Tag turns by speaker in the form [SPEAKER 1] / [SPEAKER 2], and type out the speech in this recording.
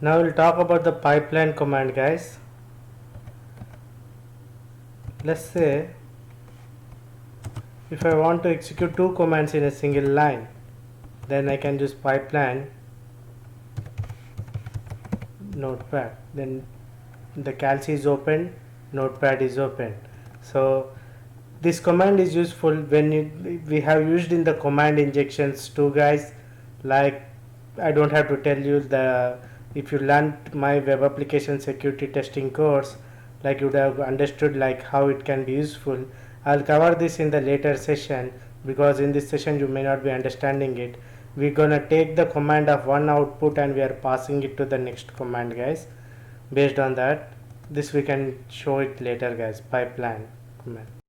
[SPEAKER 1] Now we'll talk about the pipeline command, guys. Let's say if I want to execute two commands in a single line, then I can use pipeline notepad. Then the calc is open, notepad is open. So this command is useful when we have used in the command injections too, guys. Like, I don't have to tell you, the if you learned my web application security testing course, like you would have understood like how it can be useful. I'll cover this in the later session, because in this session you may not be understanding it. We're gonna take the command of one output and we are passing it to the next command, guys. Based on that, this we can show it later, guys. Pipeline command.